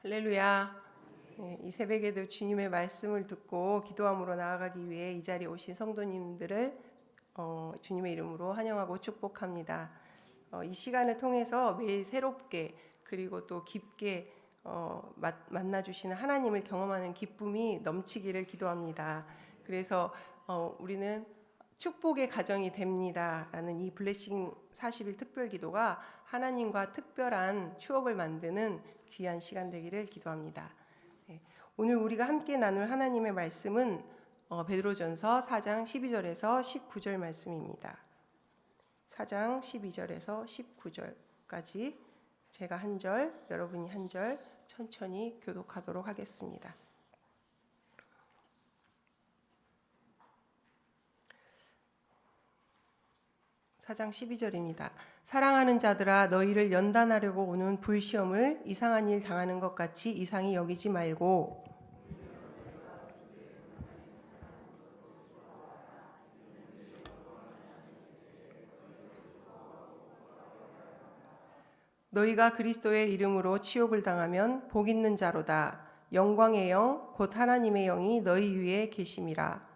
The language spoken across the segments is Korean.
할렐루야. 네, 이 새벽에도 주님의 말씀을 듣고 기도함으로 나아가기 위해 이 자리에 오신 성도님들을 주님의 이름으로 환영하고 축복합니다. 이 시간을 통해서 매일 새롭게 그리고 또 깊게 만나주시는 하나님을 경험하는 기쁨이 넘치기를 기도합니다. 그래서 우리는 축복의 가정이 됩니다라는 이 블레싱 40일 특별 기도가 하나님과 특별한 추억을 만드는 귀한 시간 되기를 기도합니다. 오늘 우리가 함께 나눌 하나님의 말씀은 베드로전서 4장 12절에서 19절 말씀입니다. 4장 12절에서 19절까지 제가 한 절, 여러분이 한 절 천천히 교독하도록 하겠습니다. 사장 12절입니다. 사랑하는 자들아 너희를 연단하려고 오는 불시험을 이상한 일 당하는 것 같이 이상히 여기지 말고 너희가 그리스도의 이름으로 치욕을 당하면 복 있는 자로다. 영광의 영 곧 하나님의 영이 너희 위에 계심이라.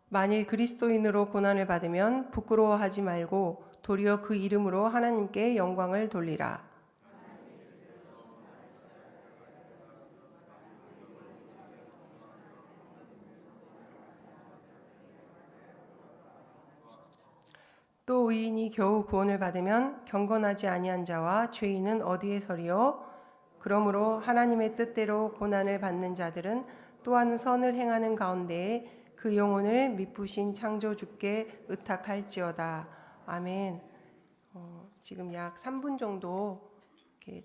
만일 그리스도인으로 고난을 받으면 부끄러워하지 말고 도리어 그 이름으로 하나님께 영광을 돌리라. 또 의인이 겨우 구원을 받으면 경건하지 아니한 자와 죄인은 어디에 서리요? 그러므로 하나님의 뜻대로 고난을 받는 자들은 또한 선을 행하는 가운데에 그 영혼을 미쁘신 창조주께 의탁할지어다. 아멘. 지금 약 3분 정도 이렇게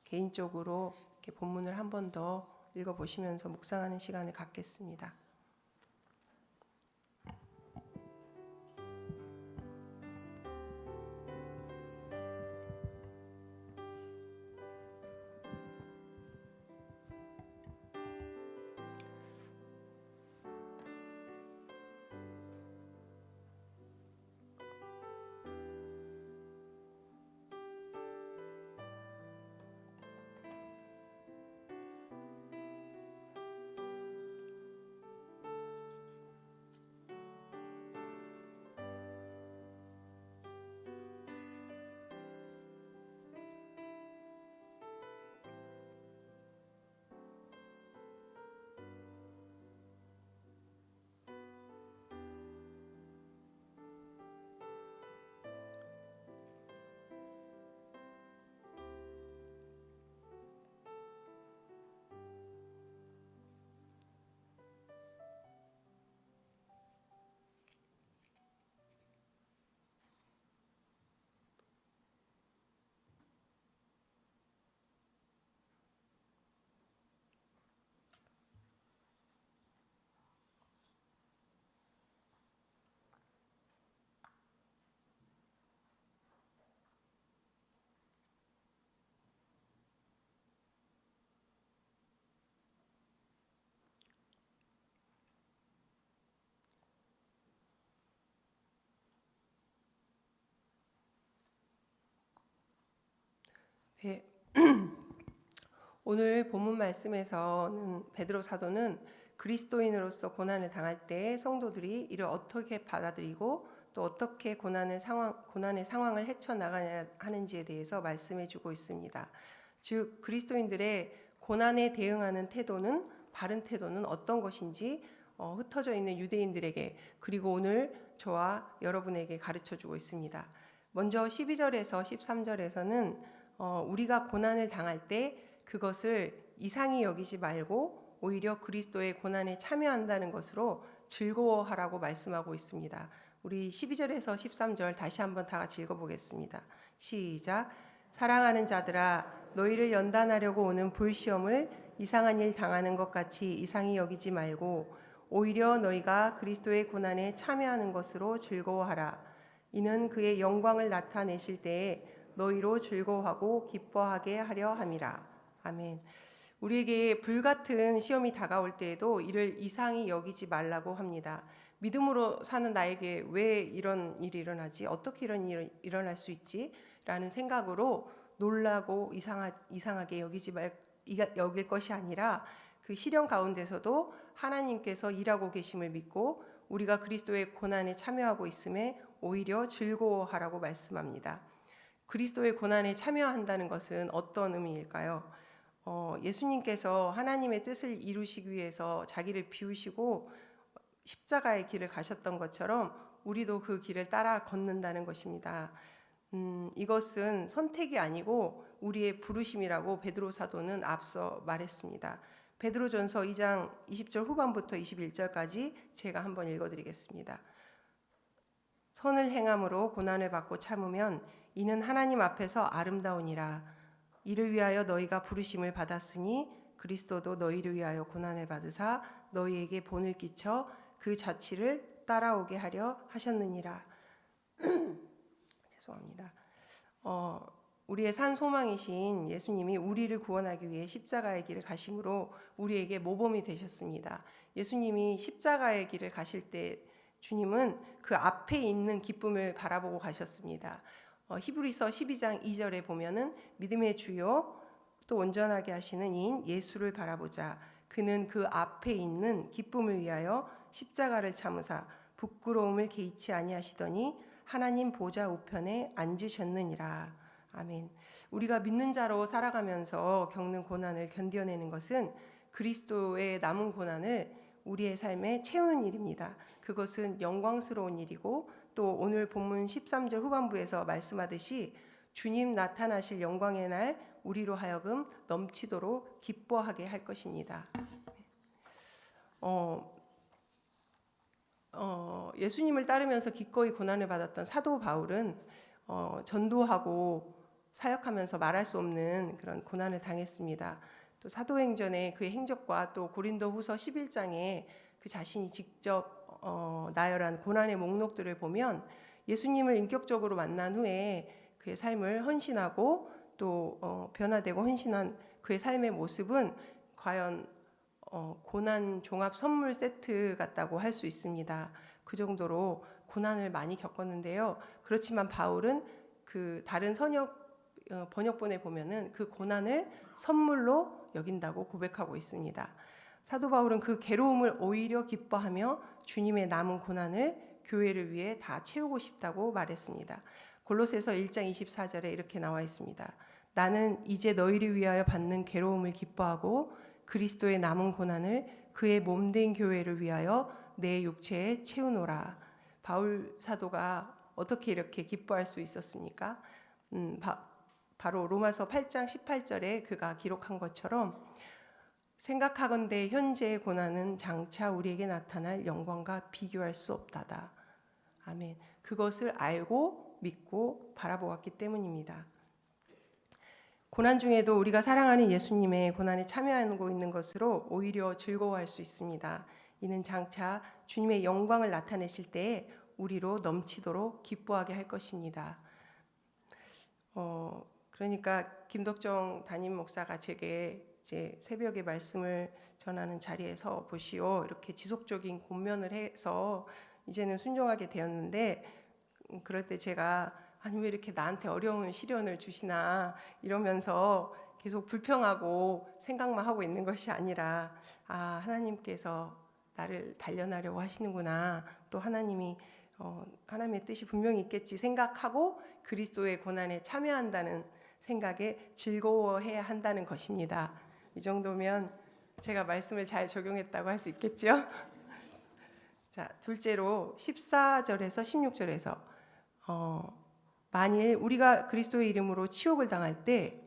개인적으로 이렇게 본문을 한 번 더 읽어보시면서 묵상하는 시간을 갖겠습니다. 네. 오늘 본문 말씀에서는 베드로 사도는 그리스도인으로서 고난을 당할 때 성도들이 이를 어떻게 받아들이고 또 어떻게 고난의 상황을 헤쳐나가야 하는지에 대해서 말씀해 주고 있습니다. 즉 그리스도인들의 고난에 대응하는 태도는 바른 태도는 어떤 것인지 흩어져 있는 유대인들에게 그리고 오늘 저와 여러분에게 가르쳐 주고 있습니다. 먼저 12절에서 13절에서는 우리가 고난을 당할 때 그것을 이상히 여기지 말고 오히려 그리스도의 고난에 참여한다는 것으로 즐거워하라고 말씀하고 있습니다. 우리 12절에서 13절 다시 한번 다 같이 읽어보겠습니다. 시작. 사랑하는 자들아 너희를 연단하려고 오는 불시험을 이상한 일 당하는 것 같이 이상히 여기지 말고 오히려 너희가 그리스도의 고난에 참여하는 것으로 즐거워하라. 이는 그의 영광을 나타내실 때에 너희로 즐거워하고 기뻐하게 하려 함이라. 아멘. 우리에게 불같은 시험이 다가올 때에도 이를 이상히 여기지 말라고 합니다. 믿음으로 사는 나에게 왜 이런 일이 일어나지? 어떻게 이런 일이 일어날 수 있지? 라는 생각으로 놀라고 이상하게 여길 것이 아니라 그 시련 가운데서도 하나님께서 일하고 계심을 믿고 우리가 그리스도의 고난에 참여하고 있음에 오히려 즐거워하라고 말씀합니다. 그리스도의 고난에 참여한다는 것은 어떤 의미일까요? 예수님께서 하나님의 뜻을 이루시기 위해서 자기를 비우시고 십자가의 길을 가셨던 것처럼 우리도 그 길을 따라 걷는다는 것입니다. 이것은 선택이 아니고 우리의 부르심이라고 베드로 사도는 앞서 말했습니다. 베드로전서 2장 20절 후반부터 21절까지 제가 한번 읽어드리겠습니다. 선을 행함으로 고난을 받고 참으면 이는 하나님 앞에서 아름다우니라. 이를 위하여 너희가 부르심을 받았으니 그리스도도 너희를 위하여 고난을 받으사 너희에게 본을 끼쳐 그 자취를 따라오게 하려 하셨느니라. 죄송합니다. 우리의 산 소망이신 예수님이 우리를 구원하기 위해 십자가의 길을 가심으로 우리에게 모범이 되셨습니다. 예수님이 십자가의 길을 가실 때 주님은 그 앞에 있는 기쁨을 바라보고 가셨습니다. 히브리서 12장 2절에 보면은 믿음의 주요 또 온전하게 하시는 이인 예수를 바라보자. 그는 그 앞에 있는 기쁨을 위하여 십자가를 참으사 부끄러움을 개의치 아니하시더니 하나님 보좌 우편에 앉으셨느니라. 아멘. 우리가 믿는 자로 살아가면서 겪는 고난을 견뎌내는 것은 그리스도의 남은 고난을 우리의 삶에 채우는 일입니다. 그것은 영광스러운 일이고 또 오늘 본문 13절 후반부에서 말씀하듯이 주님 나타나실 영광의 날 우리로 하여금 넘치도록 기뻐하게 할 것입니다. 예수님을 따르면서 기꺼이 고난을 받았던 사도 바울은 전도하고 사역하면서 말할 수 없는 그런 고난을 당했습니다. 또 사도행전의 그의 행적과 또 고린도후서 11장에 그 자신이 직접 나열한 고난의 목록들을 보면 예수님을 인격적으로 만난 후에 그의 삶을 헌신하고 또 변화되고 헌신한 그의 삶의 모습은 과연 고난 종합 선물 세트 같다고 할 수 있습니다. 그 정도로 고난을 많이 겪었는데요. 그렇지만 바울은 그 다른 번역본에 보면은 그 고난을 선물로 여긴다고 고백하고 있습니다. 사도 바울은 그 괴로움을 오히려 기뻐하며 주님의 남은 고난을 교회를 위해 다 채우고 싶다고 말했습니다. 골로새서 1장 24절에 이렇게 나와 있습니다. 나는 이제 너희를 위하여 받는 괴로움을 기뻐하고 그리스도의 남은 고난을 그의 몸된 교회를 위하여 내 육체에 채우노라. 바울 사도가 어떻게 이렇게 기뻐할 수 있었습니까? 바로 로마서 8장 18절에 그가 기록한 것처럼 생각하건대 현재의 고난은 장차 우리에게 나타날 영광과 비교할 수 없다다. 아멘. 그것을 알고 믿고 바라보았기 때문입니다. 고난 중에도 우리가 사랑하는 예수님의 고난에 참여하고 있는 것으로 오히려 즐거워할 수 있습니다. 이는 장차 주님의 영광을 나타내실 때에 우리로 넘치도록 기뻐하게 할 것입니다. 그러니까 김덕정 담임 목사가 제게 이제 새벽에 말씀을 전하는 자리에서 보시오 이렇게 지속적인 권면을 해서 이제는 순종하게 되었는데 그럴 때 제가 아니 왜 이렇게 나한테 어려운 시련을 주시나 이러면서 계속 불평하고 생각만 하고 있는 것이 아니라 하나님께서 나를 단련하려고 하시는구나 또 하나님의 뜻이 분명히 있겠지 생각하고 그리스도의 고난에 참여한다는 생각에 즐거워해야 한다는 것입니다. 이 정도면 제가 말씀을 잘 적용했다고 할 수 있겠죠? 자, 둘째로 14절에서 16절에서 만일 우리가 그리스도의 이름으로 치욕을 당할 때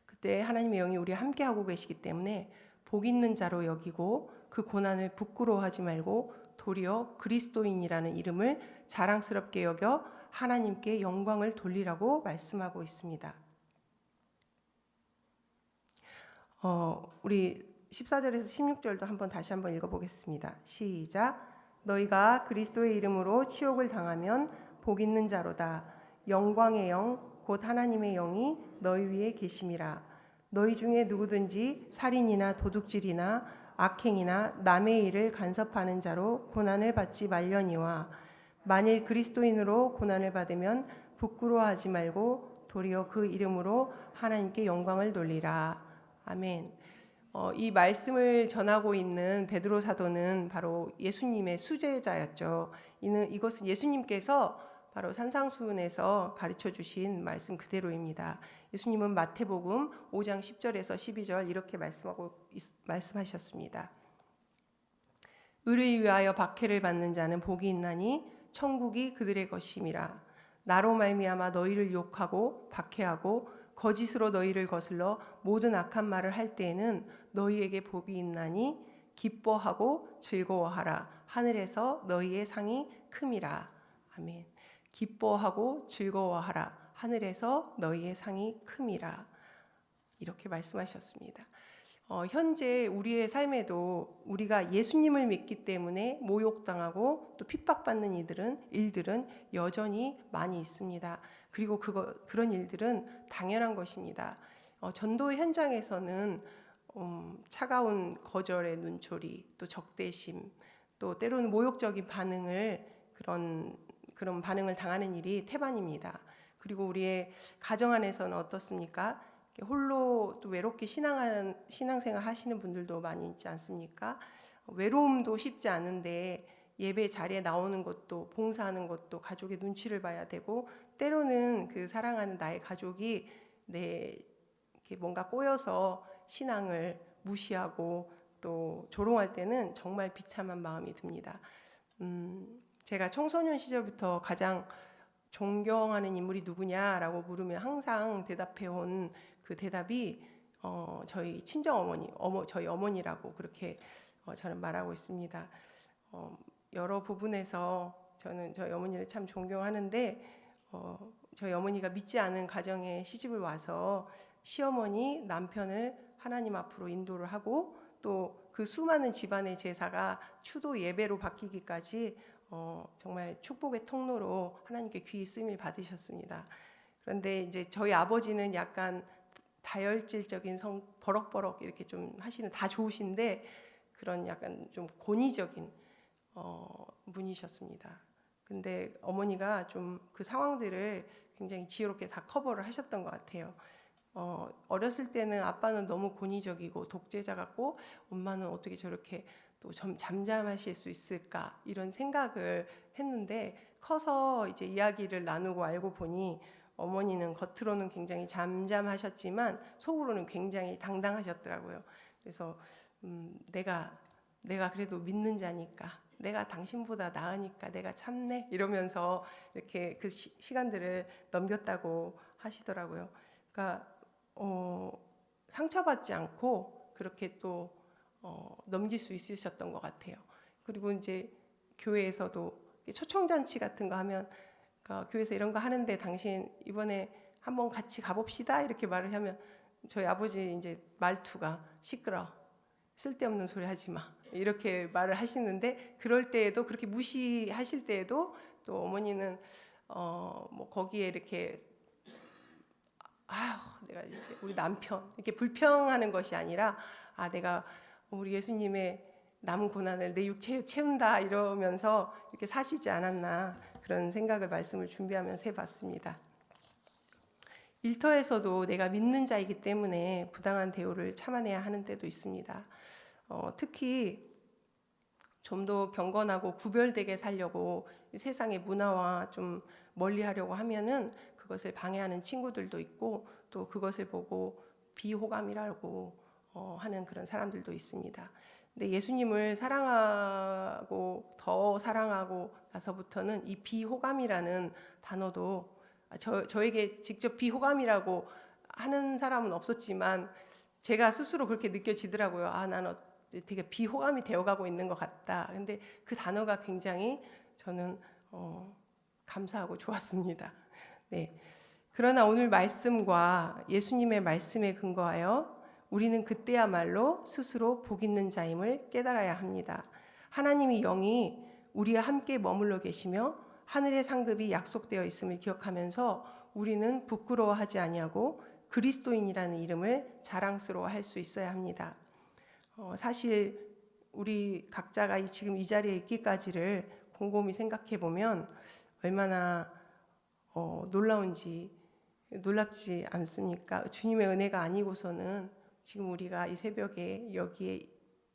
그때 하나님의 영이 우리와 함께하고 계시기 때문에 복 있는 자로 여기고 그 고난을 부끄러워하지 말고 도리어 그리스도인이라는 이름을 자랑스럽게 여겨 하나님께 영광을 돌리라고 말씀하고 있습니다. 우리 14절에서 16절도 다시 한번 읽어보겠습니다. 시작. 너희가 그리스도의 이름으로 치욕을 당하면 복 있는 자로다. 영광의 영 곧 하나님의 영이 너희 위에 계심이라. 너희 중에 누구든지 살인이나 도둑질이나 악행이나 남의 일을 간섭하는 자로 고난을 받지 말려니와 만일 그리스도인으로 고난을 받으면 부끄러워하지 말고 도리어 그 이름으로 하나님께 영광을 돌리라. 아멘. 이 말씀을 전하고 있는 베드로 사도는 바로 예수님의 수제자였죠. 이것은 예수님께서 바로 산상수훈에서 가르쳐 주신 말씀 그대로입니다. 예수님은 마태복음 5장 10절에서 12절 이렇게 말씀하셨습니다. 의를 위하여 박해를 받는 자는 복이 있나니 천국이 그들의 것임이라. 나로 말미암아 너희를 욕하고 박해하고 거짓으로 너희를 거슬러 모든 악한 말을 할 때에는 너희에게 복이 있나니 기뻐하고 즐거워하라. 하늘에서 너희의 상이 큼이라. 아멘. 기뻐하고 즐거워하라. 하늘에서 너희의 상이 큼이라. 이렇게 말씀하셨습니다. 현재 우리의 삶에도 우리가 예수님을 믿기 때문에 모욕당하고 또 핍박받는 일들은 여전히 많이 있습니다. 그리고 그런 일들은 당연한 것입니다. 전도 현장에서는 차가운 거절의 눈초리, 또 적대심, 또 때로는 모욕적인 그런 반응을 당하는 일이 태반입니다. 그리고 우리의 가정 안에서는 어떻습니까? 홀로 또 외롭게 신앙생활 하시는 분들도 많이 있지 않습니까? 외로움도 쉽지 않은데 예배 자리에 나오는 것도 봉사하는 것도 가족의 눈치를 봐야 되고 때로는 그 사랑하는 나의 가족이 이렇게 뭔가 꼬여서 신앙을 무시하고 또 조롱할 때는 정말 비참한 마음이 듭니다. 제가 청소년 시절부터 가장 존경하는 인물이 누구냐라고 물으면 항상 대답해온 그 대답이 저희 친정 어머니, 저희 어머니라고 그렇게 저는 말하고 있습니다. 여러 부분에서 저는 저희 어머니를 참 존경하는데 저희 어머니가 믿지 않은 가정에 시집을 와서 시어머니 남편을 하나님 앞으로 인도를 하고 또 그 수많은 집안의 제사가 추도 예배로 바뀌기까지 정말 축복의 통로로 하나님께 귀히 쓰임을 받으셨습니다. 그런데 이제 저희 아버지는 약간 다혈질적인 버럭버럭 이렇게 좀 하시는 다 좋으신데 그런 약간 좀 권위적인 분이셨습니다. 근데 어머니가 좀 그 상황들을 굉장히 지혜롭게 다 커버를 하셨던 것 같아요. 어렸을 때는 아빠는 너무 권위적이고 독재자 같고 엄마는 어떻게 저렇게 또 잠잠하실 수 있을까 이런 생각을 했는데 커서 이제 이야기를 나누고 알고 보니 어머니는 겉으로는 굉장히 잠잠하셨지만 속으로는 굉장히 당당하셨더라고요. 그래서 내가 그래도 믿는 자니까 내가 당신보다 나으니까 내가 참네 이러면서 이렇게 그 시간들을 넘겼다고 하시더라고요. 그러니까 상처받지 않고 그렇게 또 넘길 수 있으셨던 것 같아요. 그리고 이제 교회에서도 초청잔치 같은 거 하면 그러니까 교회에서 이런 거 하는데 당신 이번에 한번 같이 가봅시다 이렇게 말을 하면 저희 아버지 이제 말투가 시끄러 쓸데없는 소리 하지 마 이렇게 말을 하시는데 그럴 때에도 그렇게 무시하실 때에도 또 어머니는 뭐 거기에 이렇게 내가 우리 남편 이렇게 불평하는 것이 아니라 내가 우리 예수님의 남은 고난을 내 육체에 채운다 이러면서 이렇게 사시지 않았나 그런 생각을 말씀을 준비하면서 해봤습니다. 일터에서도 내가 믿는 자이기 때문에 부당한 대우를 참아내야 하는 때도 있습니다. 특히 좀 더 경건하고 구별되게 살려고 세상의 문화와 좀 멀리하려고 하면은 그것을 방해하는 친구들도 있고 또 그것을 보고 비호감이라고 하는 그런 사람들도 있습니다. 근데 예수님을 사랑하고 더 사랑하고 나서부터는 이 비호감이라는 단어도 저에게 직접 비호감이라고 하는 사람은 없었지만 제가 스스로 그렇게 느껴지더라고요. 나는 되게 비호감이 되어가고 있는 것 같다. 근데 그 단어가 굉장히 저는 감사하고 좋았습니다. 네. 그러나 오늘 말씀과 예수님의 말씀에 근거하여 우리는 그때야말로 스스로 복 있는 자임을 깨달아야 합니다. 하나님이 영이 우리와 함께 머물러 계시며 하늘의 상급이 약속되어 있음을 기억하면서 우리는 부끄러워하지 아니하고 그리스도인이라는 이름을 자랑스러워할 수 있어야 합니다. 사실 우리 각자가 지금 이 자리에 있기까지를 곰곰이 생각해 보면 얼마나 놀랍지 않습니까? 주님의 은혜가 아니고서는 지금 우리가 이 새벽에 여기에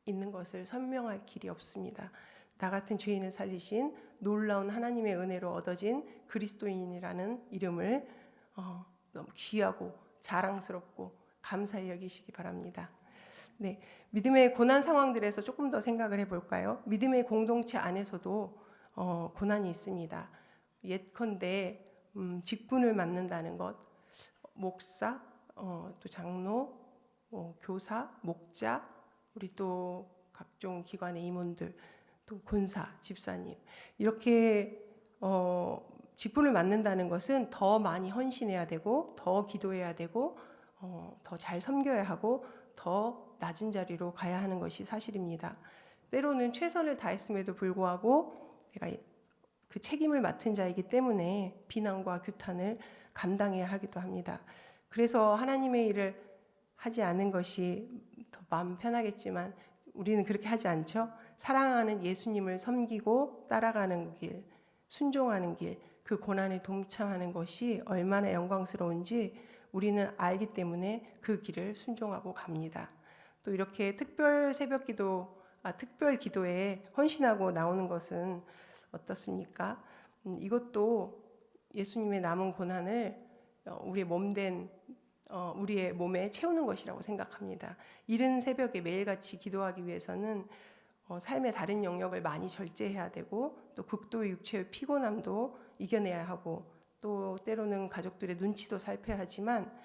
있는 것을 설명할 길이 없습니다. 나 같은 죄인을 살리신 놀라운 하나님의 은혜로 얻어진 그리스도인이라는 이름을 너무 귀하고 자랑스럽고 감사히 여기시기 바랍니다. 네, 믿음의 고난 상황들에서 조금 더 생각을 해볼까요? 믿음의 공동체 안에서도 고난이 있습니다. 예컨대 직분을 맡는다는 것, 목사, 또 장로, 교사, 목자, 우리 또 각종 기관의 임원들, 또 권사, 집사님, 이렇게 직분을 맡는다는 것은 더 많이 헌신해야 되고, 더 기도해야 되고, 더 잘 섬겨야 하고, 더 낮은 자리로 가야 하는 것이 사실입니다. 때로는 최선을 다했음에도 불구하고 내가 그 책임을 맡은 자이기 때문에 비난과 규탄을 감당해야 하기도 합니다. 그래서 하나님의 일을 하지 않은 것이 더 마음 편하겠지만 우리는 그렇게 하지 않죠. 사랑하는 예수님을 섬기고 따라가는 길, 순종하는 길, 그 고난에 동참하는 것이 얼마나 영광스러운지 우리는 알기 때문에 그 길을 순종하고 갑니다. 또 이렇게 특별 새벽 기도, 특별 기도에 헌신하고 나오는 것은 어떻습니까? 이것도 예수님의 남은 고난을 우리의 몸된 우리의 몸에 채우는 것이라고 생각합니다. 이른 새벽에 매일같이 기도하기 위해서는 삶의 다른 영역을 많이 절제해야 되고 또 극도의 육체의 피곤함도 이겨내야 하고 또 때로는 가족들의 눈치도 살펴야 하지만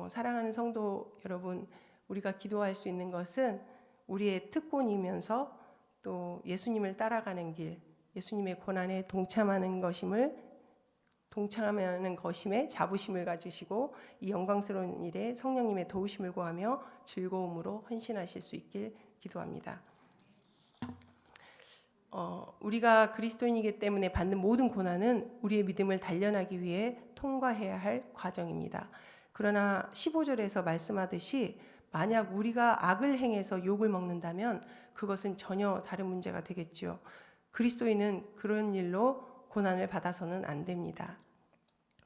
사랑하는 성도 여러분, 우리가 기도할 수 있는 것은 우리의 특권이면서 또 예수님을 따라가는 길, 예수님의 고난에 동참하는 것임에 자부심을 가지시고 이 영광스러운 일에 성령님의 도우심을 구하며 즐거움으로 헌신하실 수 있길 기도합니다. 우리가 그리스도인이기 때문에 받는 모든 고난은 우리의 믿음을 단련하기 위해 통과해야 할 과정입니다. 그러나 15절에서 말씀하듯이 만약 우리가 악을 행해서 욕을 먹는다면 그것은 전혀 다른 문제가 되겠지요. 그리스도인은 그런 일로 고난을 받아서는 안 됩니다.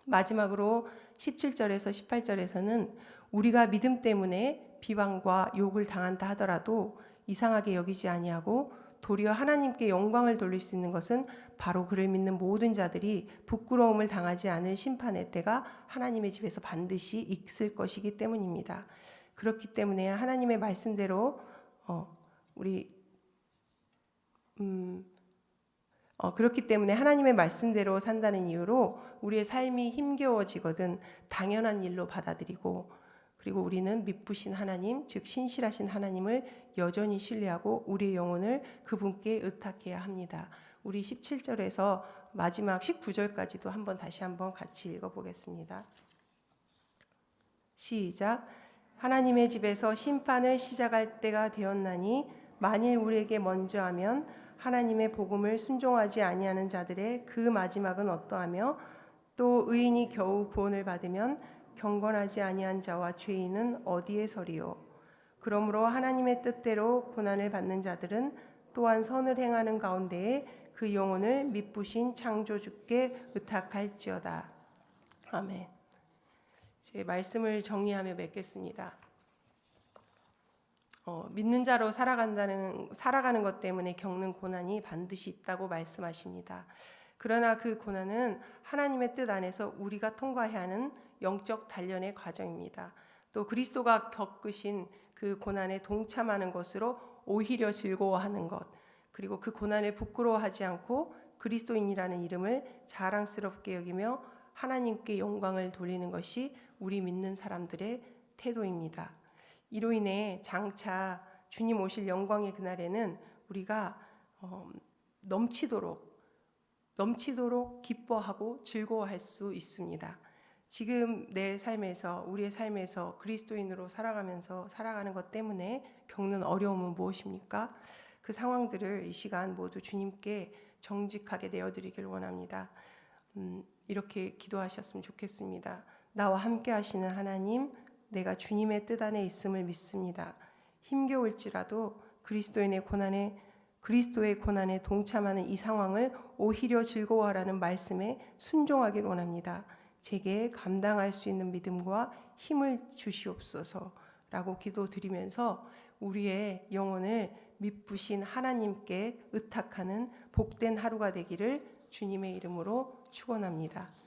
마지막으로 17절에서 18절에서는 우리가 믿음 때문에 비방과 욕을 당한다 하더라도 이상하게 여기지 아니하고 도리어 하나님께 영광을 돌릴 수 있는 것은 바로 그를 믿는 모든 자들이 부끄러움을 당하지 않을 심판의 때가 하나님의 집에서 반드시 있을 것이기 때문입니다. 그렇기 때문에 하나님의 말씀대로 그렇기 때문에 하나님의 말씀대로 산다는 이유로 우리의 삶이 힘겨워지거든 당연한 일로 받아들이고 그리고 우리는 미쁘신 하나님, 즉 신실하신 하나님을 여전히 신뢰하고 우리의 영혼을 그분께 의탁해야 합니다. 우리 17절에서 마지막 19절까지도 다시 한번 같이 읽어보겠습니다. 시작. 하나님의 집에서 심판을 시작할 때가 되었나니 만일 우리에게 먼저 하면 하나님의 복음을 순종하지 아니하는 자들의 그 마지막은 어떠하며 또 의인이 겨우 구원을 받으면 경건하지 아니한 자와 죄인은 어디에 서리요. 그러므로 하나님의 뜻대로 고난을 받는 자들은 또한 선을 행하는 가운데에 그 영혼을 미쁘신 창조주께 의탁할지어다. 아멘. 제 말씀을 정리하며 맺겠습니다. 믿는 자로 살아가는 것 때문에 겪는 고난이 반드시 있다고 말씀하십니다. 그러나 그 고난은 하나님의 뜻 안에서 우리가 통과해야 하는 영적 단련의 과정입니다. 또 그리스도가 겪으신 그 고난에 동참하는 것으로 오히려 즐거워하는 것, 그리고 그 고난을 부끄러워하지 않고 그리스도인이라는 이름을 자랑스럽게 여기며 하나님께 영광을 돌리는 것이 우리 믿는 사람들의 태도입니다. 이로 인해 장차 주님 오실 영광의 그날에는 우리가 넘치도록 기뻐하고 즐거워할 수 있습니다. 지금 내 삶에서, 우리의 삶에서 그리스도인으로 살아가는 것 때문에 겪는 어려움은 무엇입니까? 그 상황들을 이 시간 모두 주님께 정직하게 내어드리길 원합니다. 이렇게 기도하셨으면 좋겠습니다. 나와 함께 하시는 하나님, 내가 주님의 뜻 안에 있음을 믿습니다. 힘겨울지라도 그리스도의 고난에 동참하는 이 상황을 오히려 즐거워하라는 말씀에 순종하기를 원합니다. 제게 감당할 수 있는 믿음과 힘을 주시옵소서라고 기도드리면서 우리의 영혼을 미쁘신 하나님께 의탁하는 복된 하루가 되기를 주님의 이름으로 축원합니다.